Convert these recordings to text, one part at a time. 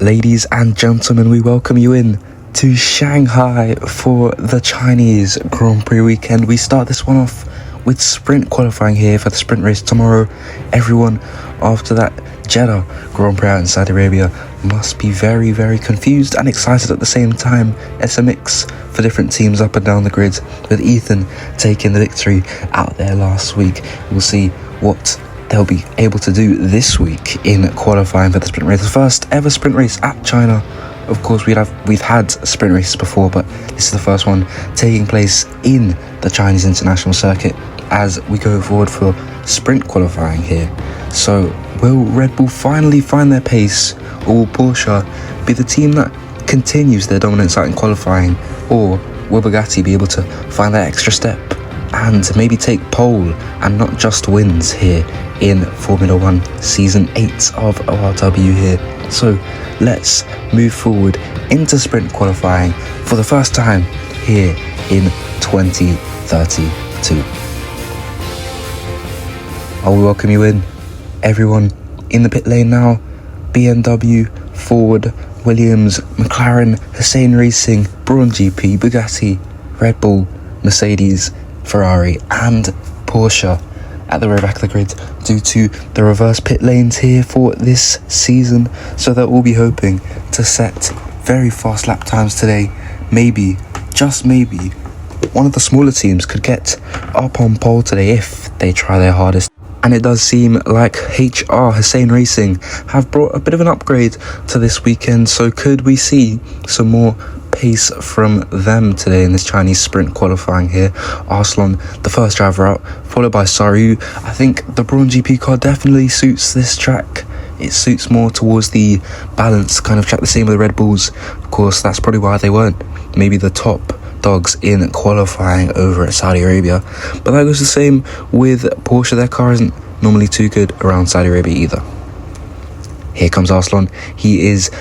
Ladies and gentlemen, we welcome you in to Shanghai for the Chinese Grand Prix weekend. We start this one off with sprint qualifying here for the sprint race tomorrow. Everyone after that Jeddah Grand Prix out in Saudi Arabia must be very, very confused and excited at the same time. It's a mix for different teams up and down the grid, with Ethan taking the victory out there last week. We'll see what they'll be able to do this week in qualifying for the sprint race, the first ever sprint race at China. Of course, we've had sprint races before, but this is the first one taking place in the Chinese international circuit as we go forward for sprint qualifying here. So will Red Bull finally find their pace, or will Porsche be the team that continues their dominance out in qualifying, or will Bugatti be able to find that extra step and maybe take pole and not just wins here in Formula 1 Season 8 of ORW here? So let's move forward into sprint qualifying for the first time here in 2032. I will welcome you in, everyone in the pit lane now. BMW, Ford, Williams, McLaren, Hussein Racing, Braun GP, Bugatti, Red Bull, Mercedes, Ferrari and Porsche at the very back of the grid due to the reverse pit lanes here for this season. So they'll all be hoping to set very fast lap times today. Maybe, just maybe, one of the smaller teams could get up on pole today if they try their hardest. And it does seem like Hussein Racing have brought a bit of an upgrade to this weekend. So could we see some more pace from them today in this Chinese sprint qualifying here? Arslan, the first driver out, followed by Saru. I think the Braun GP car definitely suits this track. It suits more towards the balanced kind of track, the same with the Red Bulls. Of course, that's probably why they weren't maybe the top dogs in qualifying over at Saudi Arabia. But that goes the same with Porsche. Their car isn't normally too good around Saudi Arabia either. Here comes Arslan. He is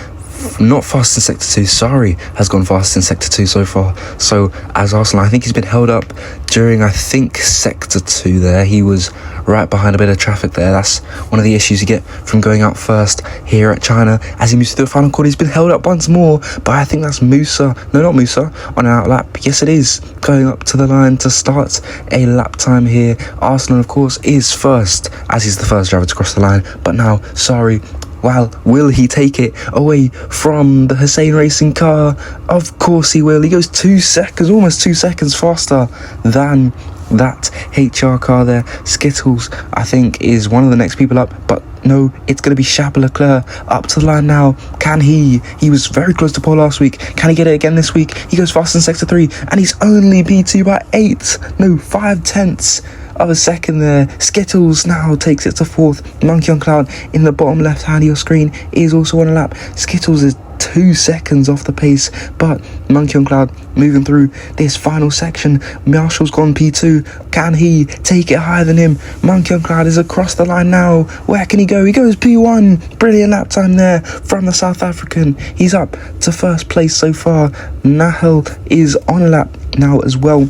not fast in Sector 2. Sari has gone fast in Sector 2 so far. So as Arslan, I think he's been held up during, Sector 2 there. He was right behind a bit of traffic there. That's one of the issues you get from going out first here at China. As he moves through the final corner, he's been held up once more, but I think that's Musa. No, not Musa, on an out lap. Yes, it is. Going up to the line to start a lap time here. Arslan, of course, is first, as he's the first driver to cross the line. But now, Sari, well, will he take it away from the Hussein Racing car? Of course he will. He goes 2 seconds, almost 2 seconds faster than that HR car there. Skittles, I think, is one of the next people up, but no, it's going to be Charles Leclerc up to the line now. Can he was very close to pole last week. Can he get it again this week? He goes fast in Sector 3 and he's only P2 by 5/10 of a second there. Skittles now takes it to fourth. Monkey on Cloud in the bottom left hand of your screen is also on a lap. Skittles is 2 seconds off the pace, but Monkey on Cloud moving through this final section. Marshall's gone P2. Can he take it higher than him? Monkey on Cloud is across the line now. Where can he go? He goes P1. Brilliant lap time there from the South African. He's up to first place so far. Nahel is on a lap now as well,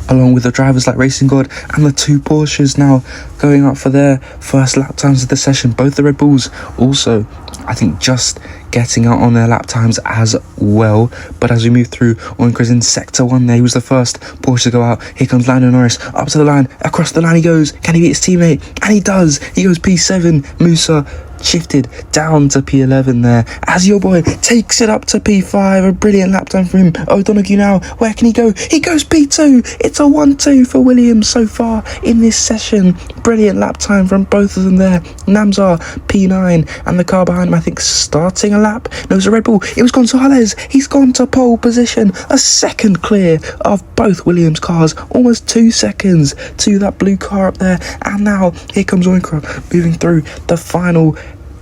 along with the drivers like Racing God and the 2 Porsches now going up for their first lap times of the session. Both the Red Bulls also, I think, just getting out on their lap times as well. But as we move through, Oyinkro's in Sector 1 there. He was the first Porsche to go out. Here comes Lando Norris up to the line. Across the line he goes. Can he beat his teammate? And he does. He goes P7. Musa shifted down to P11 there as your boy takes it up to P5. A brilliant lap time for him. O'Donoghue now, where can he go? He goes P2. It's a 1-2 for Williams so far in this session. Brilliant lap time from both of them there. Namzar P9 and the car behind him, I think, starting a lap. No, it's a Red Bull. It was Gonzalez. He's gone to pole position, a second clear of both Williams cars, almost 2 seconds to that blue car up there. And now here comes Oyinkro moving through the final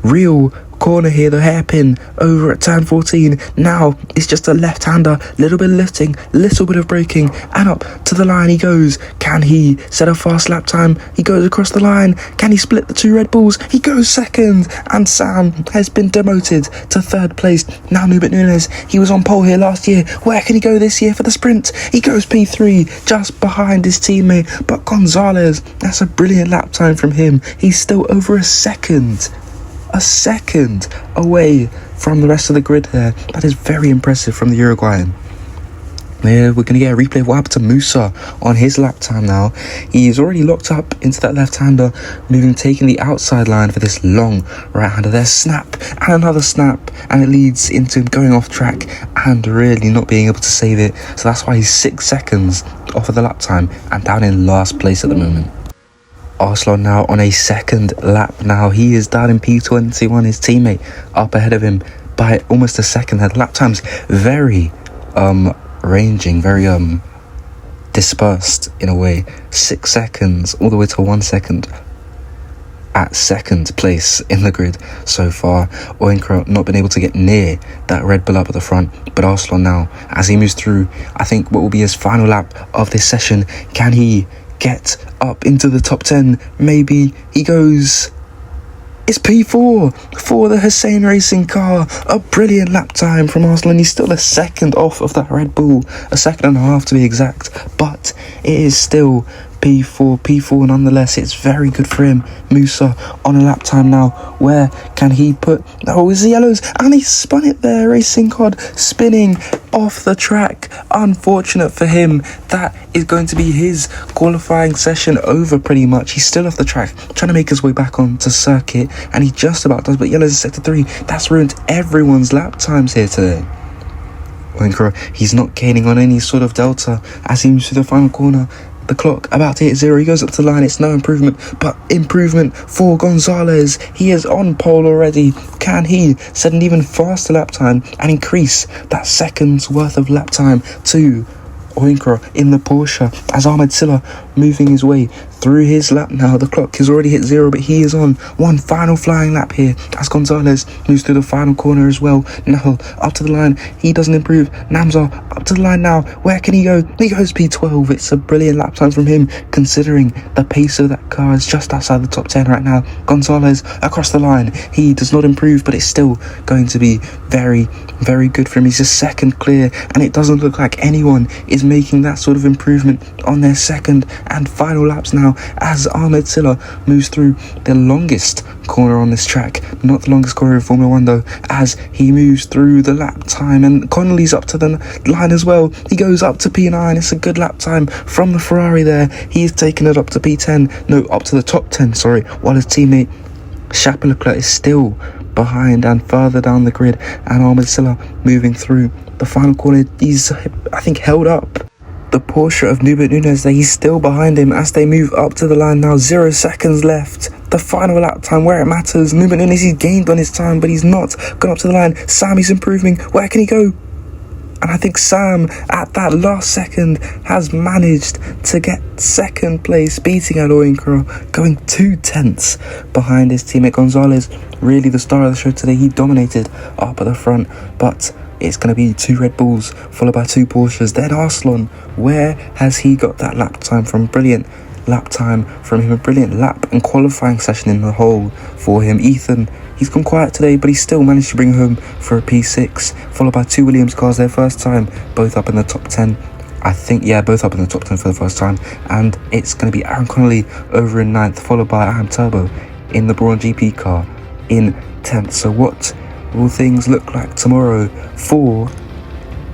real corner here, the hairpin over at turn 14. Now it's just a left-hander, little bit of lifting, little bit of braking, and up to the line he goes. Can he set a fast lap time? He goes across the line. Can he split the 2 Red Bulls? He goes second, and Sam has been demoted to third place. Now Nubit Nunes, he was on pole here last year. Where can he go this year for the sprint? He goes P3, just behind his teammate. But Gonzalez, that's a brilliant lap time from him. He's still over a second a second away from the rest of the grid there. That is very impressive from the Uruguayan. We're going to get a replay of what happened to Musa on his lap time now. He's already locked up into that left-hander, taking the outside line for this long right-hander. There's snap and another snap, and it leads into him going off track and really not being able to save it. So that's why he's 6 seconds off of the lap time and down in last place at the moment. Arslan now on a second lap now. He is down in P21, his teammate up ahead of him by almost a second. The lap time's very ranging, very dispersed in a way. 6 seconds all the way to 1 second at second place in the grid so far. Oyinkro not been able to get near that Red Bull up at the front, but Arslan now, as he moves through, I think what will be his final lap of this session, can he get up into the top 10? Maybe he goes. It's P4 for the Hussein Racing car. A brilliant lap time from Arslan. He's still a second off of that Red Bull, a second and a half to be exact, but it is still P4 nonetheless. It's very good for him. Musa on a lap time now. Where can he put? Oh, it's the yellows, and he spun it there. Racing Cod spinning off the track. Unfortunate for him. That is going to be his qualifying session over pretty much. He's still off the track, trying to make his way back onto circuit, and he just about does, but yellows is sector 3. That's ruined everyone's lap times here today. Oyinkro, he's not gaining on any sort of delta as he moves through the final corner. The clock about to hit 0. He goes up to the line. It's no improvement, but improvement for Gonzalez. He is on pole already. Can he set an even faster lap time and increase that second's worth of lap time to Oyinkro in the Porsche, as Ahmed Silla moving his way through his lap now. The clock has already hit 0, but he is on one final flying lap here as Gonzalez moves through the final corner as well. Now up to the line, he doesn't improve. Namzar up to the line now. Where can he go? He goes P12. It's a brilliant lap time from him, considering the pace of that car is just outside the top 10 right now. Gonzalez across the line. He does not improve, but it's still going to be very, very good for him. He's just second clear, and it doesn't look like anyone is making that sort of improvement on their second and final laps now, as Ahmed Silla moves through the longest corner on this track. Not the longest corner in Formula 1 though, as he moves through the lap time, and Connolly's up to the line as well. He goes up to P9. It's a good lap time from the Ferrari there. He's taken it up to P10, no, up to the top 10, sorry, while his teammate Chapeleclerc is still behind and further down the grid, and Ahmed Silla moving through the final corner. He's, I think, held up the Porsche of Nubert Nunes there. He's still behind him as they move up to the line now. 0 seconds left. The final lap time where it matters. Nubert Nunes, he's gained on his time, but he's not gone up to the line. Sam, he's improving. Where can he go? And I think Sam, at that last second, has managed to get second place, beating out Oyinkro, going 2/10 behind his teammate Gonzalez. Really the star of the show today. He dominated up at the front, but it's going to be 2 Red Bulls, followed by 2 Porsches. Then Arslan, where has he got that lap time from? Brilliant lap time from him, a brilliant lap and qualifying session in the whole for him. Ethan, he's gone quiet today, but he still managed to bring home for a P6, followed by 2 Williams cars their first time, both up in the top 10. I think, yeah, both up in the top 10 for the first time. And it's going to be Aaron Connolly over in 9th, followed by Adam Turbo in the Braun GP car in 10th. So what will things look like tomorrow for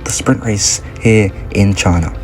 the sprint race here in China?